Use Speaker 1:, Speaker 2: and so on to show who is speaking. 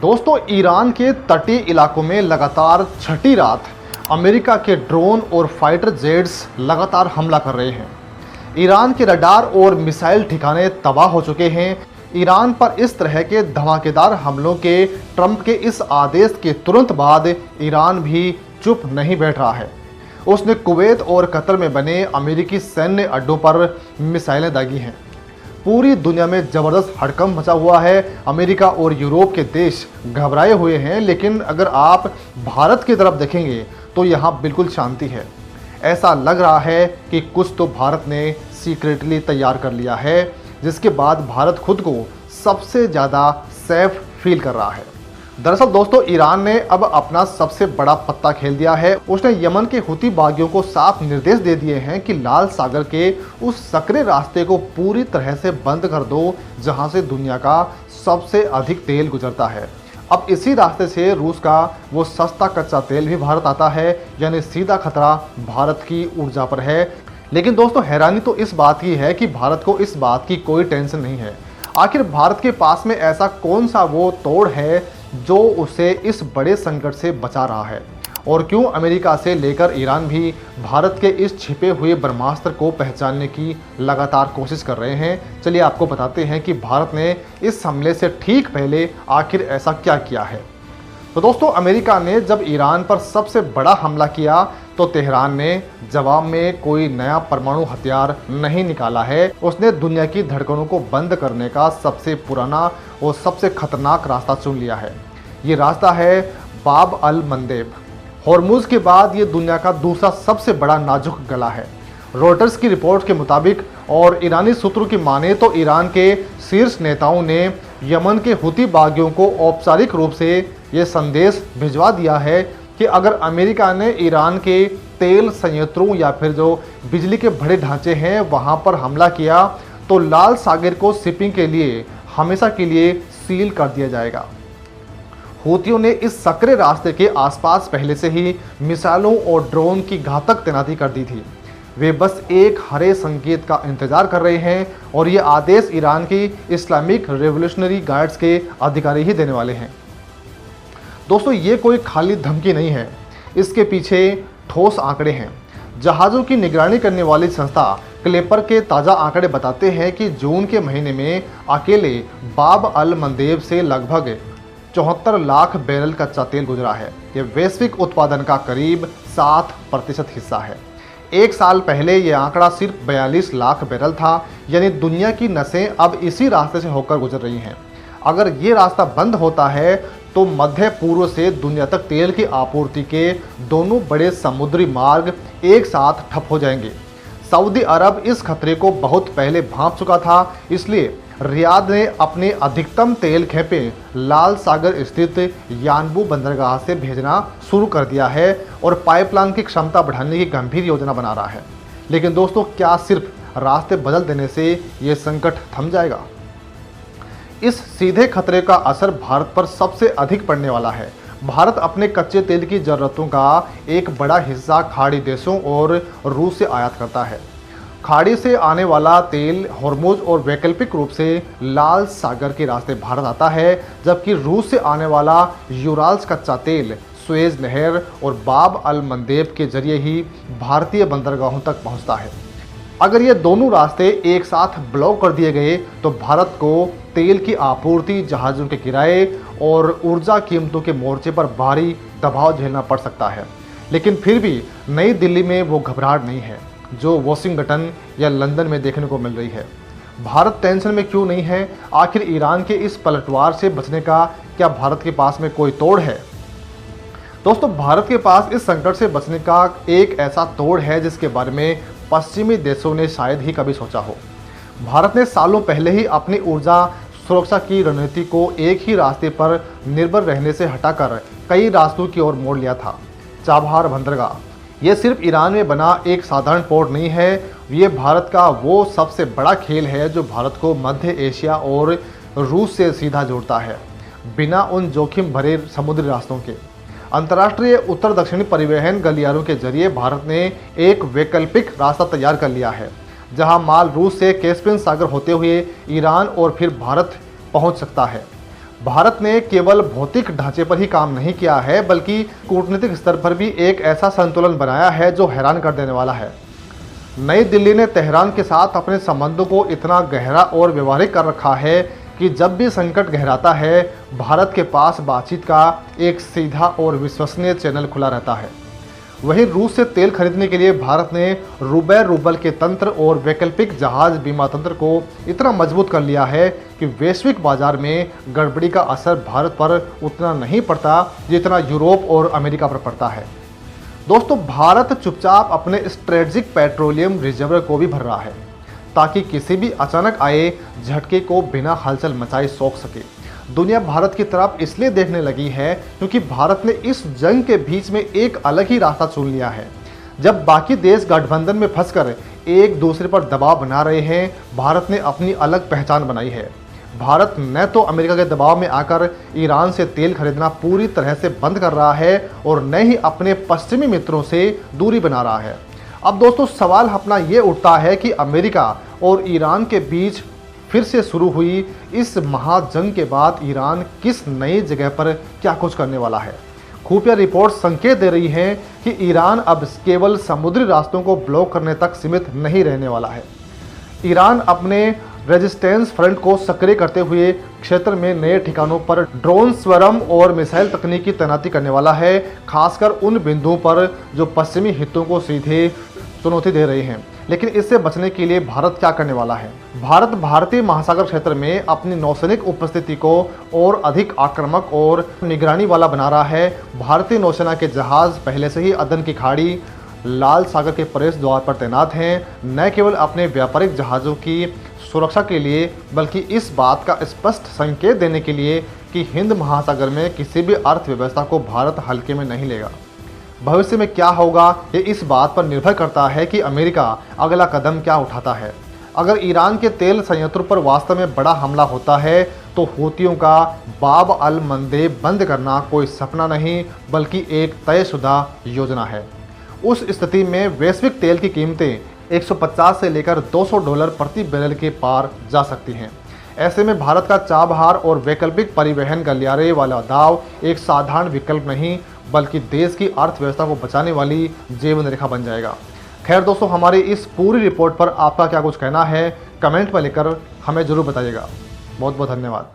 Speaker 1: दोस्तों, ईरान के तटीय इलाकों में लगातार छठी रात अमेरिका के ड्रोन और फाइटर जेट्स लगातार हमला कर रहे हैं। ईरान के रडार और मिसाइल ठिकाने तबाह हो चुके हैं। ईरान पर इस तरह के धमाकेदार हमलों के ट्रंप के इस आदेश के तुरंत बाद ईरान भी चुप नहीं बैठ रहा है। उसने कुवैत और कतर में बने अमेरिकी सैन्य अड्डों पर मिसाइलें दागी हैं। पूरी दुनिया में ज़बरदस्त हड़कंप मचा हुआ है। अमेरिका और यूरोप के देश घबराए हुए हैं, लेकिन अगर आप भारत की तरफ देखेंगे तो यहाँ बिल्कुल शांति है। ऐसा लग रहा है कि कुछ तो भारत ने सीक्रेटली तैयार कर लिया है, जिसके बाद भारत खुद को सबसे ज़्यादा सेफ फील कर रहा है। दरअसल दोस्तों, ईरान ने अब अपना सबसे बड़ा पत्ता खेल दिया है। उसने यमन के हुती बागियों को साफ निर्देश दे दिए हैं कि लाल सागर के उस सकरे रास्ते को पूरी तरह से बंद कर दो, जहां से दुनिया का सबसे अधिक तेल गुजरता है। अब इसी रास्ते से रूस का वो सस्ता कच्चा तेल भी भारत आता है, यानी सीधा खतरा भारत की ऊर्जा पर है। लेकिन दोस्तों, हैरानी तो इस बात की है कि भारत को इस बात की कोई टेंशन नहीं है। आखिर भारत के पास में ऐसा कौन सा वो तोड़ है जो उसे इस बड़े संकट से बचा रहा है, और क्यों अमेरिका से लेकर ईरान भी भारत के इस छिपे हुए ब्रह्मास्त्र को पहचानने की लगातार कोशिश कर रहे हैं। चलिए आपको बताते हैं कि भारत ने इस हमले से ठीक पहले आखिर ऐसा क्या किया है। तो दोस्तों, अमेरिका ने जब ईरान पर सबसे बड़ा हमला किया तो तेहरान ने जवाब में कोई नया परमाणु हथियार नहीं निकाला है। उसने दुनिया की धड़कनों को बंद करने का सबसे पुराना और सबसे खतरनाक रास्ता चुन लिया है। ये रास्ता है बाब अल मंदेब। हॉर्मुज के बाद ये दुनिया का दूसरा सबसे बड़ा नाजुक गला है। रॉयटर्स की रिपोर्ट के मुताबिक और ईरानी सूत्रों की माने तो ईरान के शीर्ष नेताओं ने यमन के हुती बागियों को औपचारिक रूप से ये संदेश भिजवा दिया है कि अगर अमेरिका ने ईरान के तेल संयंत्रों या फिर जो बिजली के बड़े ढांचे हैं वहां पर हमला किया तो लाल सागर को शिपिंग के लिए हमेशा के लिए सील कर दिया जाएगा। हूतियों ने इस सकरे रास्ते के आसपास पहले से ही मिसाइलों और ड्रोन की घातक तैनाती कर दी थी। वे बस एक हरे संकेत का इंतजार कर रहे हैं, और ये आदेश ईरान की इस्लामिक रेवोल्यूशनरी गार्ड्स के अधिकारी ही देने वाले हैं। दोस्तों, ये कोई खाली धमकी नहीं है, इसके पीछे ठोस आंकड़े हैं। जहाज़ों की निगरानी करने वाली संस्था क्लेपर के ताज़ा आंकड़े बताते हैं कि जून के महीने में अकेले बाब अल मंदेब से लगभग 74 लाख बैरल कच्चा तेल गुजरा है। ये वैश्विक उत्पादन का करीब 7% हिस्सा है। एक साल पहले ये आंकड़ा सिर्फ 42 लाख बैरल था, यानी दुनिया की नसें अब इसी रास्ते से होकर गुजर रही हैं। अगर ये रास्ता बंद होता है तो मध्य पूर्व से दुनिया तक तेल की आपूर्ति के दोनों बड़े समुद्री मार्ग एक साथ ठप हो जाएंगे। सऊदी अरब इस खतरे को बहुत पहले भांप चुका था, इसलिए रियाद ने अपने अधिकतम तेल खेपे लाल सागर स्थित यानबू बंदरगाह से भेजना शुरू कर दिया है और पाइपलाइन की क्षमता बढ़ाने की गंभीर योजना बना रहा है। लेकिन दोस्तों, क्या सिर्फ रास्ते बदल देने से ये संकट थम जाएगा? इस सीधे खतरे का असर भारत पर सबसे अधिक पड़ने वाला है। भारत अपने कच्चे तेल की ज़रूरतों का एक बड़ा हिस्सा खाड़ी देशों और रूस से आयात करता है। खाड़ी से आने वाला तेल हॉर्मुज और वैकल्पिक रूप से लाल सागर के रास्ते भारत आता है, जबकि रूस से आने वाला यूराल्स कच्चा तेल सुएज नहर और बाब अल मंदेब के जरिए ही भारतीय बंदरगाहों तक पहुंचता है। अगर ये दोनों रास्ते एक साथ ब्लॉक कर दिए गए तो भारत को तेल की आपूर्ति, जहाज़ों के किराए और ऊर्जा कीमतों के मोर्चे पर भारी दबाव झेलना पड़ सकता है। लेकिन फिर भी नई दिल्ली में वो घबराहट नहीं है जो वाशिंगटन या लंदन में देखने को मिल रही है। भारत टेंशन में क्यों नहीं है? आखिर ईरान के इस पलटवार से बचने का क्या भारत के पास में कोई तोड़ है? दोस्तों, भारत के पास इस संकट से बचने का एक ऐसा तोड़ है जिसके बारे में पश्चिमी देशों ने शायद ही कभी सोचा हो। भारत ने सालों पहले ही अपनी ऊर्जा सुरक्षा की रणनीति को एक ही रास्ते पर निर्भर रहने से हटाकर कई रास्तों की ओर मोड़ लिया था। चाबहार बंदरगाह ये सिर्फ ईरान में बना एक साधारण पोर्ट नहीं है, ये भारत का वो सबसे बड़ा खेल है जो भारत को मध्य एशिया और रूस से सीधा जोड़ता है, बिना उन जोखिम भरे समुद्री रास्तों के। अंतर्राष्ट्रीय उत्तर दक्षिणी परिवहन गलियारों के जरिए भारत ने एक वैकल्पिक रास्ता तैयार कर लिया है, जहां माल रूस से कैस्पियन सागर होते हुए ईरान और फिर भारत पहुंच सकता है। भारत ने केवल भौतिक ढांचे पर ही काम नहीं किया है, बल्कि कूटनीतिक स्तर पर भी एक ऐसा संतुलन बनाया है जो हैरान कर देने वाला है। नई दिल्ली ने तेहरान के साथ अपने संबंधों को इतना गहरा और व्यवहारिक कर रखा है कि जब भी संकट गहराता है, भारत के पास बातचीत का एक सीधा और विश्वसनीय चैनल खुला रहता है। वहीं रूस से तेल खरीदने के लिए भारत ने रूबल के तंत्र और वैकल्पिक जहाज बीमा तंत्र को इतना मजबूत कर लिया है कि वैश्विक बाजार में गड़बड़ी का असर भारत पर उतना नहीं पड़ता जितना यूरोप और अमेरिका पर पड़ता है। दोस्तों, भारत चुपचाप अपने स्ट्रेटजिक पेट्रोलियम रिजर्व को भी भर रहा है ताकि किसी भी अचानक आए झटके को बिना हलचल मचाए सोख सके। दुनिया भारत की तरफ इसलिए देखने लगी है क्योंकि भारत ने इस जंग के बीच में एक अलग ही रास्ता चुन लिया है। जब बाकी देश गठबंधन में फंसकर एक दूसरे पर दबाव बना रहे हैं, भारत ने अपनी अलग पहचान बनाई है। भारत न तो अमेरिका के दबाव में आकर ईरान से तेल खरीदना पूरी तरह से बंद कर रहा है और न ही अपने पश्चिमी मित्रों से दूरी बना रहा है। अब दोस्तों, सवाल अपना ये उठता है कि अमेरिका और ईरान के बीच फिर से शुरू हुई इस महाजंग के बाद ईरान किस नई जगह पर क्या कुछ करने वाला है। खुफिया रिपोर्ट संकेत दे रही हैं कि ईरान अब केवल समुद्री रास्तों को ब्लॉक करने तक सीमित नहीं रहने वाला है। ईरान अपने रेजिस्टेंस फ्रंट को सक्रिय करते हुए क्षेत्र में नए ठिकानों पर ड्रोन, स्वरम और मिसाइल तकनीक की तैनाती करने वाला है, खासकर उन बिंदुओं पर जो पश्चिमी हितों को सीधे चुनौती दे रहे हैं। लेकिन इससे बचने के लिए भारत क्या करने वाला है? भारत भारतीय महासागर क्षेत्र में अपनी नौसैनिक उपस्थिति को और अधिक आक्रामक और निगरानी वाला बना रहा है। भारतीय नौसेना के जहाज पहले से ही अदन की खाड़ी, लाल सागर के प्रवेश द्वार पर तैनात हैं, न केवल अपने व्यापारिक जहाज़ों की सुरक्षा के लिए बल्कि इस बात का स्पष्ट संकेत देने के लिए कि हिंद महासागर में किसी भी अर्थव्यवस्था को भारत हल्के में नहीं लेगा। भविष्य में क्या होगा ये इस बात पर निर्भर करता है कि अमेरिका अगला कदम क्या उठाता है। अगर ईरान के तेल संयंत्रों पर वास्तव में बड़ा हमला होता है तो हूतियों का बाब अल मंदेब बंद करना कोई सपना नहीं बल्कि एक तयशुदा योजना है। उस स्थिति में वैश्विक तेल की कीमतें 150 से लेकर $200 प्रति बैरल के पार जा सकती हैं। ऐसे में भारत का चाबहार और वैकल्पिक परिवहन गलियारे वाला दाव एक साधारण विकल्प नहीं बल्कि देश की अर्थव्यवस्था को बचाने वाली जीवन रेखा बन जाएगा। खैर दोस्तों, हमारी इस पूरी रिपोर्ट पर आपका क्या कुछ कहना है कमेंट में लिखकर हमें ज़रूर बताइएगा। बहुत बहुत धन्यवाद।